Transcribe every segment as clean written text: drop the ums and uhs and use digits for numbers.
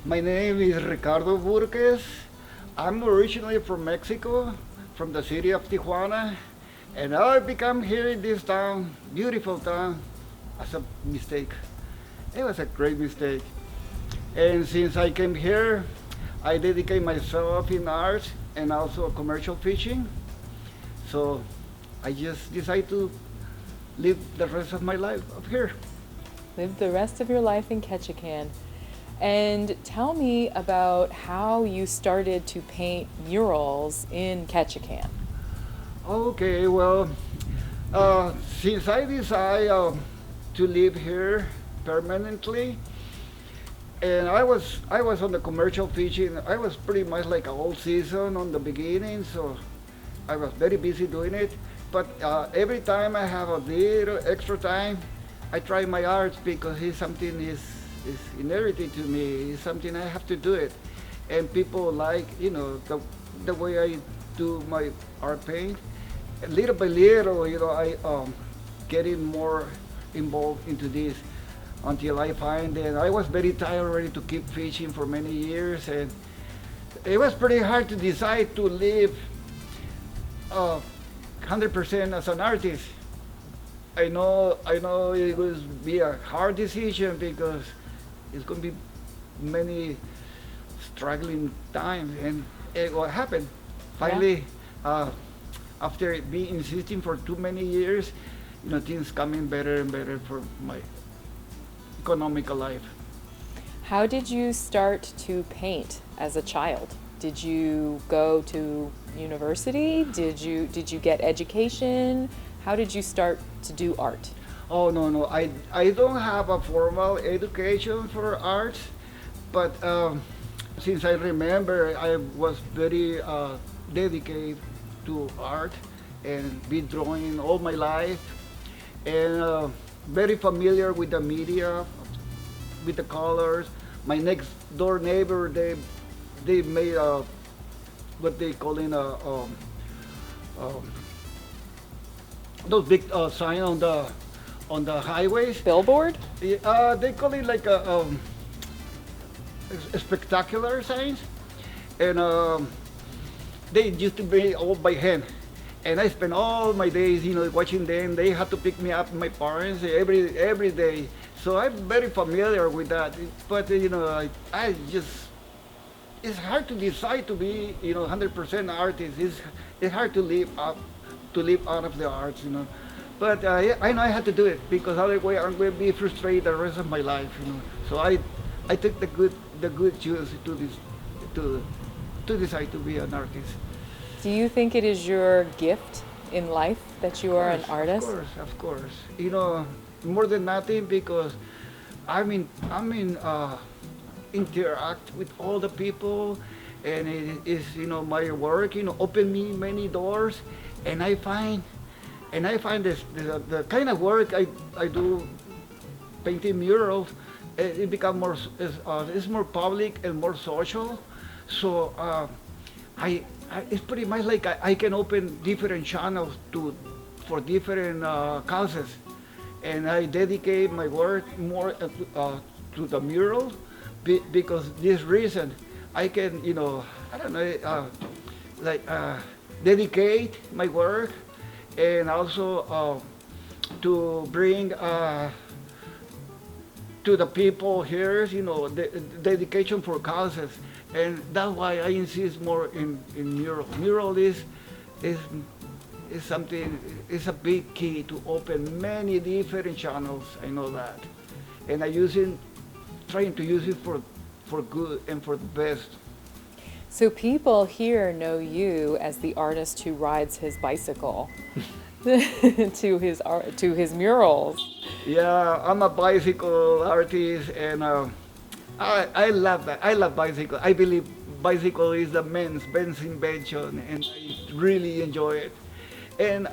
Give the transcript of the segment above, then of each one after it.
My name is Ricardo Búrquez. I'm originally from Mexico, from the city of Tijuana, and I become here in this town, beautiful town, as a mistake. It was a great mistake. And since I came here, I dedicate myself in art and also commercial fishing. So I just decided to live the rest of my life up here. Live the rest of your life in Ketchikan. And tell me about how you started to paint murals in Ketchikan. Okay, well, since I decided to live here permanently, and I was on the commercial fishing. I was pretty much like a all season on the beginning, so I was very busy doing it. But every time I have a little extra time, I try my art because it's something is inherited to me. It's something I have to do it, and people like the way I do my art paint. And little by little, I getting more involved into this until I find that I was very tired already to keep fishing for many years, and it was pretty hard to decide to live 100% as an artist. I know it will be a hard decision because it's going to be many struggling times, and what happened? Finally, after me insisting for too many years, things coming better and better for my economical life. How did you start to paint as a child? Did you go to university? Did you get education? How did you start to do art? Oh no, I don't have a formal education for art, but since I remember, I was very dedicated to art and been drawing all my life, and very familiar with the media, with the colors. My next door neighbor, they made what they call in those big sign on the highways. Billboard? They call it like a spectacular signs, and they used to be all by hand. And I spent all my days, watching them. They had to pick me up, my parents, every day. So I'm very familiar with that. But I just, it's hard to decide to be 100% artist. It's hard to live out of the arts. But I know I had to do it because otherwise I'm going to be frustrated the rest of my life. So I took the good choice to decide to be an artist. Do you think it is your gift in life that you are an artist? Of course. More than nothing, because interact with all the people, and it is my work open me many doors, and I find this the kind of work I do, painting murals, it become more it's more public and more social. So it's pretty much like I can open different channels for different causes, and I dedicate my work more to the mural because this reason I can I don't know dedicate my work, and also to bring to the people here the dedication for causes. And that's why I insist more in mural. Mural is something, it's a big key to open many different channels. I know that, and trying to use it for good and for the best. So people here know you as the artist who rides his bicycle to his murals. Yeah, I'm a bicycle artist, and I love that. I love bicycle. I believe bicycle is the man's invention, and I really enjoy it. And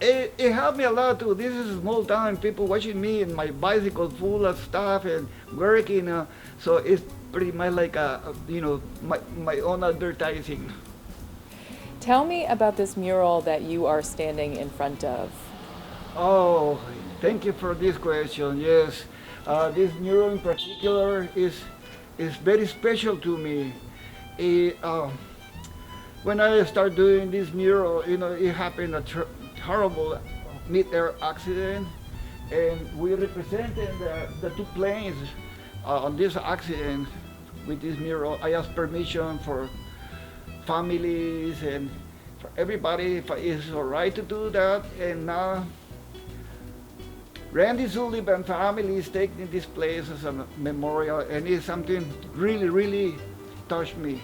it helped me a lot too. This is a small town, people watching me and my bicycle full of stuff and working. So it's pretty much like my own advertising. Tell me about this mural that you are standing in front of. Oh, thank you for this question. Yes, this mural in particular is is very special to me. It, when I start doing this mural, it happened a horrible mid-air accident, and we represented the two planes on this accident with this mural. I asked permission for families and for everybody if it's all right to do that, and now Rendezvous and family is taking this place as a memorial, and it's something really, really touched me.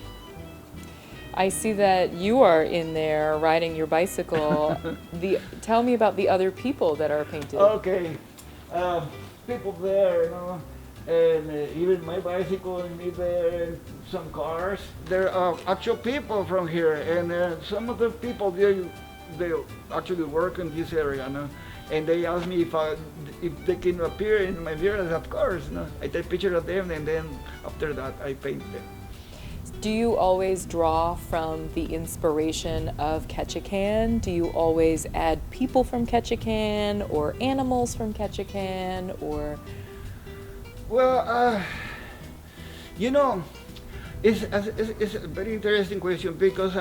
I see that you are in there riding your bicycle. Tell me about the other people that are painted. Okay, people there, and even my bicycle and me there, and some cars. There are actual people from here, and some of the people they actually work in this area, and they asked me if they can appear in my murals. Of course, I take pictures of them, and then after that I paint them. Do you always draw from the inspiration of Ketchikan? Do you always add people from Ketchikan or animals from Ketchikan, or? Well, it's a very interesting question because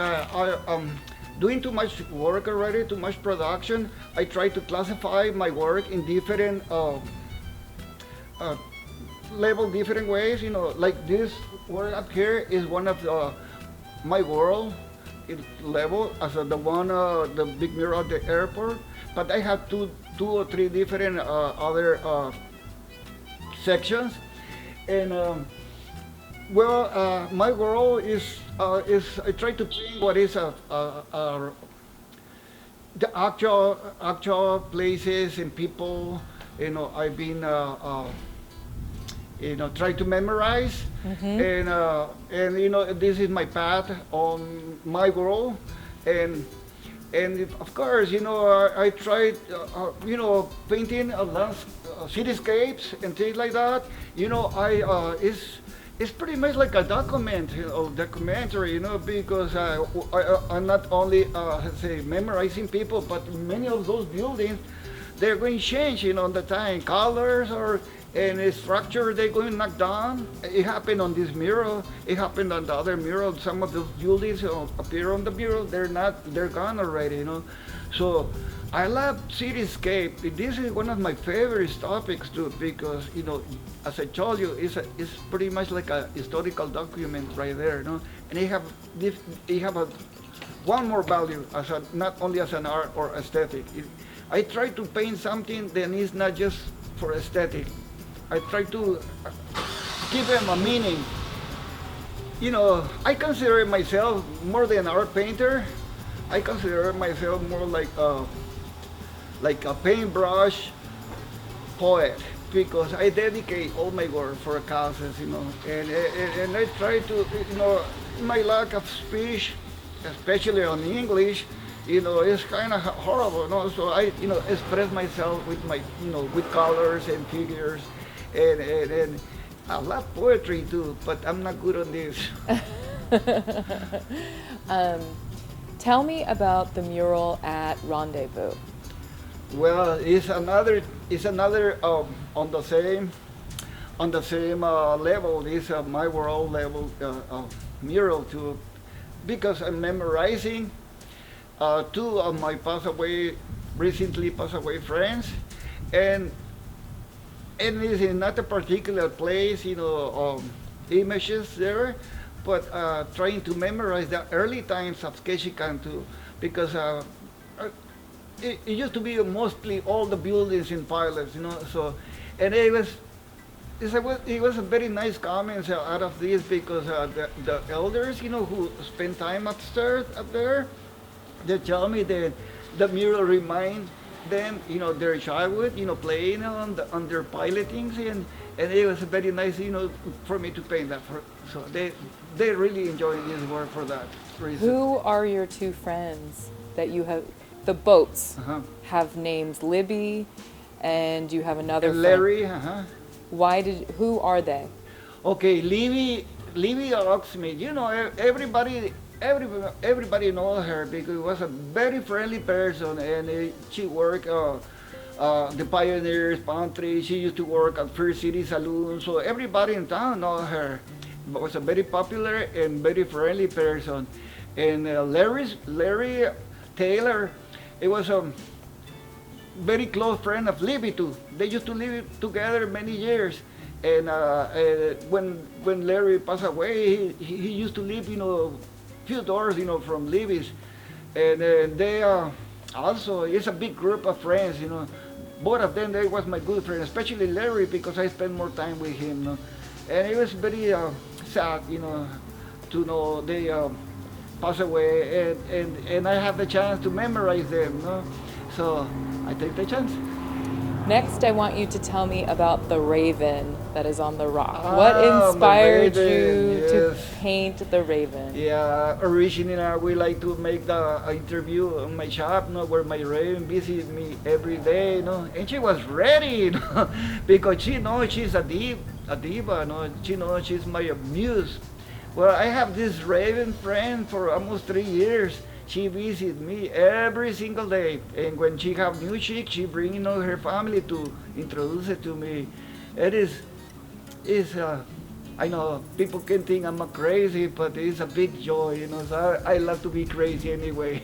doing too much work already, too much production. I try to classify my work in different level, different ways. Like this work up here is one of my world level, as the one the big mural at the airport. But I have two or three different other sections, and my world is I try to paint what is the actual places and people. I've been try to memorize, and this is my path on my world, and of course I tried painting cityscapes and things like that. It's pretty much like a documentary, because I'm not only memorizing people, but many of those buildings, they're going to change, on the time, colors and structure they're going to knock down. It happened on this mural. It happened on the other mural. Some of those buildings appear on the mural. They're gone already, So I love cityscape. This is one of my favorite topics too, because as I told you, it's pretty much like a historical document right there, And it have one more value as not only as an art or aesthetic. I try to paint something that is not just for aesthetic. I try to give them a meaning. I consider myself more than an art painter. I consider myself more like a paintbrush poet, because I dedicate all my work for causes, and I try to, my lack of speech, especially on English, it's kind of horrible, So I, express myself with my, with colors and figures, and I love poetry too, but I'm not good on this. Tell me about the mural at Rendezvous. Well, it's another on the same level. It's my world level mural too, because I'm memorizing two of my recently passed away friends, and it's in not a particular place, images there, but trying to memorize the early times of Ketchikan too, because it used to be mostly all the buildings in pilots, So, and it was a very nice comments out of this, because the elders, who spend time upstairs up there, they tell me that the mural remind them, their childhood, playing on their pilotings, and it was very nice, for me to paint that. So they really enjoy this work for that reason. Who are your two friends that you have? The boats have names Libby, and you have another and friend. Larry. Who are they? Okay, Libby asked me. Everybody knows her because she was a very friendly person, and she worked the Pioneers Pantry. She used to work at First City Saloon, so everybody in town knows her. was a very popular and very friendly person. And Larry Taylor, it was a very close friend of Libby too. They used to live together many years. And when Larry passed away, he used to live, few doors, from Libby's. And they also, it's a big group of friends, Both of them, they was my good friend, especially Larry, because I spent more time with him. And it was very sad, to know they pass away, and I have the chance to memorize them. So I take the chance. Next, I want you to tell me about the raven that is on the rock. What inspired you to paint the raven? Yeah, originally we like to make the interview in my shop, where my raven visits me every day, and she was ready, because she knows she's a diva, she knows she's my muse. Well, I have this raven friend for almost 3 years. She visits me every single day, and when she have new chicks, she bring her family to introduce it to me. It is I know people can think I'm crazy, but it's a big joy, So I love to be crazy anyway.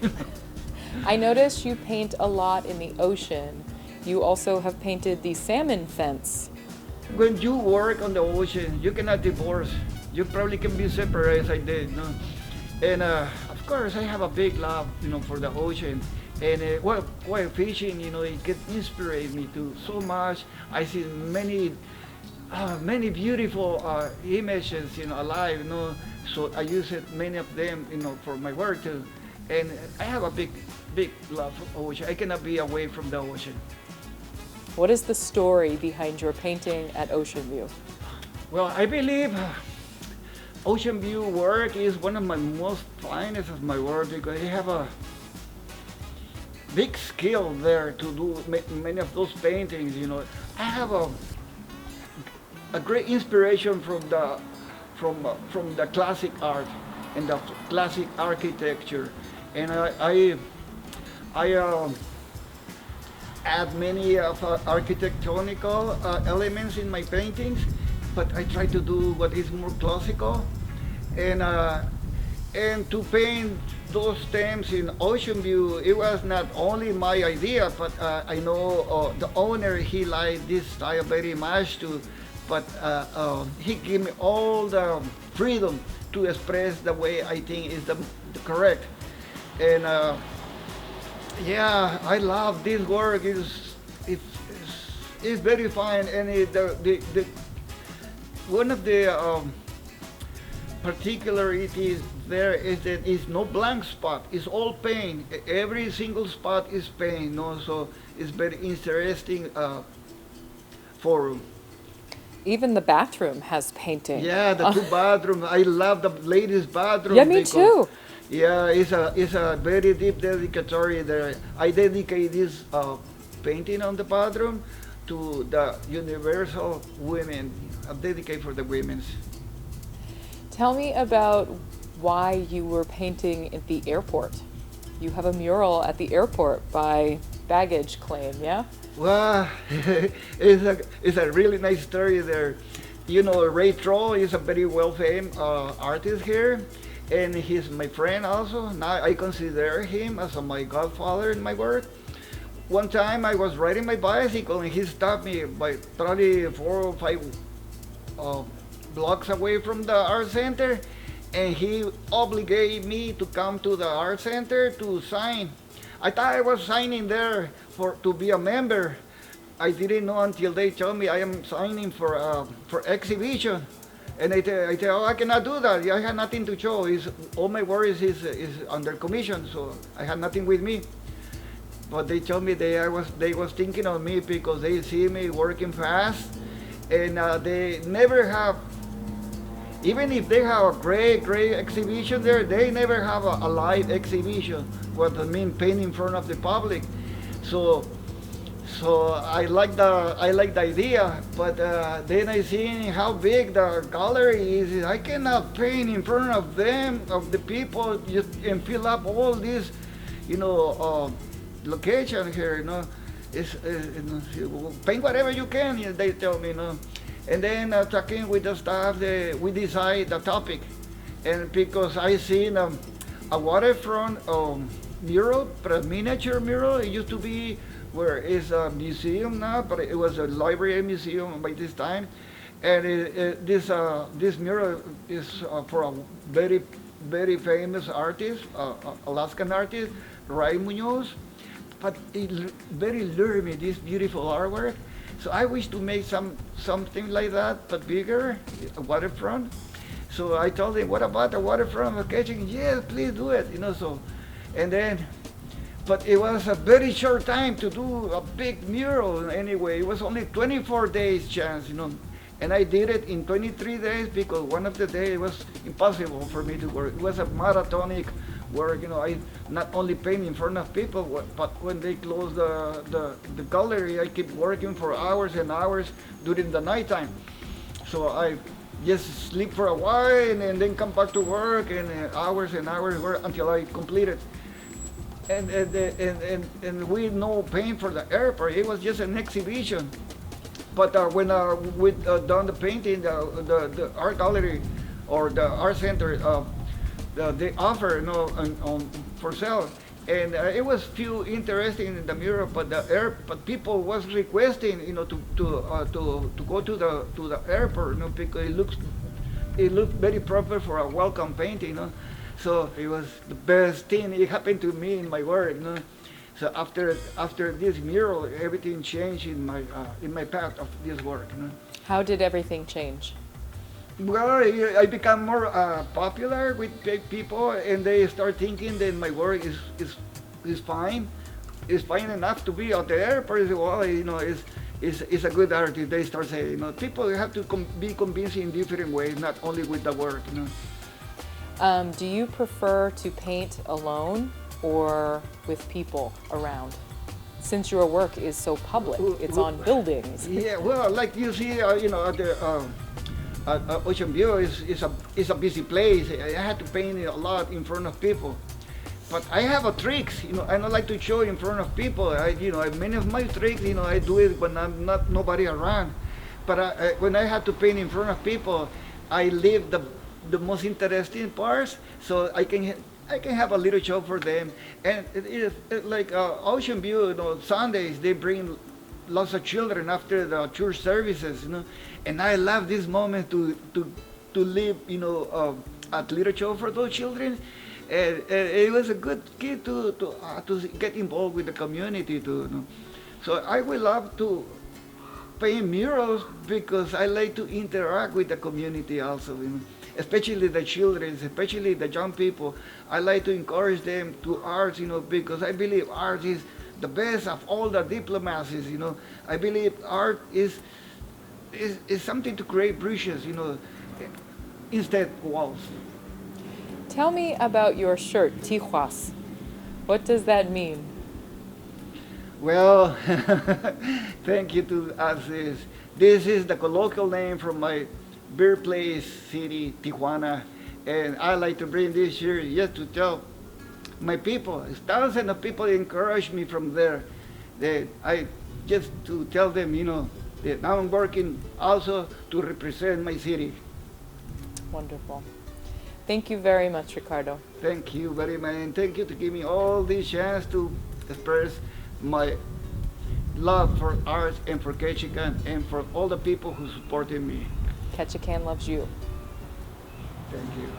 I noticed you paint a lot in the ocean. You also have painted the salmon fence. When you work on the ocean, you cannot divorce. You probably can be separate as I did, And of course, I have a big love, for the ocean. And while fishing, it can inspire me to so much. I see many beautiful images, alive, So I use many of them, for my work too. And I have a big love for ocean. I cannot be away from the ocean. What is the story behind your painting at Ocean View? Well, I believe Ocean View work is one of my most finest of my work, because I have a big skill there to do many of those paintings. I have a great inspiration from the classic art and the classic architecture, and I add many of architectonical elements in my paintings, but I try to do what is more classical, and to paint those themes in Ocean View, it was not only my idea, but I know the owner, he liked this style very much too, but he gave me all the freedom to express the way I think is the correct. And yeah, I love this work. It's very fine, and one of the particularities there is that it's no blank spot. It's all paint. Every single spot is paint. So it's very interesting forum. Even the bathroom has painting. Yeah, the two bathrooms. I love the ladies' bathroom. Yeah, me too. Yeah, it's a very deep dedicatory there. I dedicate this painting on the bathroom to the universal women. I dedicate for the women's. Tell me about why you were painting at the airport. You have a mural at the airport by baggage claim, yeah? Well, it's a really nice story there. Ray Troll is a very well-famed artist here, and he's my friend also. Now I consider him as my godfather in my work. One time I was riding my bicycle and he stopped me by probably 4 or 5 blocks away from the art center, and he obligated me to come to the art center to sign. I thought I was signing there to be a member. I didn't know until they told me I am signing for exhibition. And I tell, oh, I cannot do that. I have nothing to show. All my work is under commission, so I had nothing with me. But they told me they was thinking of me because they see me working fast, and they never have, even if they have a great exhibition there, they never have a live exhibition, what I mean, paint in front of the public. So I like the idea, but then I see how big the gallery is. I cannot paint in front of them, of the people, and fill up all this, location here. Paint whatever you can. They tell me, And then talking with the staff, we decide the topic. And because I seen a waterfront mural, but a miniature mural. It used to be where it's a museum now, but it was a library and museum by this time. And this mural is for a very famous artist, Alaskan artist, Ray Munoz. But it very lured me, this beautiful artwork. So I wish to make something like that, but bigger, a waterfront. So I told him, what about the waterfront of Ketchikan? Yes, please do it. So, and then, but it was a very short time to do a big mural anyway. It was only 24 days chance, And I did it in 23 days because one of the days it was impossible for me to work. It was a marathonic work, I not only paint in front of people, but when they close the gallery, I keep working for hours and hours during the nighttime. So I just sleep for a while and then come back to work and hours work until I complete it. And we no paint for the airport. It was just an exhibition. But when we done the painting, the art gallery or the art center, they offer for sale, and it was few interesting in the mural, but people was requesting to go to the airport, because it looked very proper for a welcome painting, So it was the best thing. It happened to me in my work, So after this mural, everything changed in my path of this work. How did everything change? Well, I become more popular with people, and they start thinking that my work is fine. It's fine enough to be out there. Well, is a good artist. They start saying, people have to be convinced in different ways, not only with the work. Do you prefer to paint alone or with people around? Since your work is so public, it's on buildings. Yeah, well, like you see, at the Ocean View is a busy place. I had to paint a lot in front of people. But I have a tricks, I don't like to show in front of people. Many of my tricks, I do it when I'm not nobody around. But when I have to paint in front of people, I leave the most interesting parts, so I can have a little show for them. And it's like Ocean View, Sundays they bring lots of children after the church services, and I love this moment to live, a little show for those children. And it was a good kid to get involved with the community too. So I will love to paint murals because I like to interact with the community also, especially the children, especially the young people. I like to encourage them to arts, because I believe art is the best of all the diplomacies. I believe art is something to create bridges, instead walls. Tell me about your shirt, Tijuas. What does that mean? Well, thank you to us. This is the colloquial name from my birthplace city, Tijuana, and I like to bring this here just to tell my people. Thousands of people encourage me from there. That I just to tell them, that now I'm working also to represent my city. Wonderful. Thank you very much, Ricardo. Thank you very much, and thank you to give me all this chance to express my love for arts and for Ketchikan and for all the people who supported me. Ketchikan loves you. Thank you.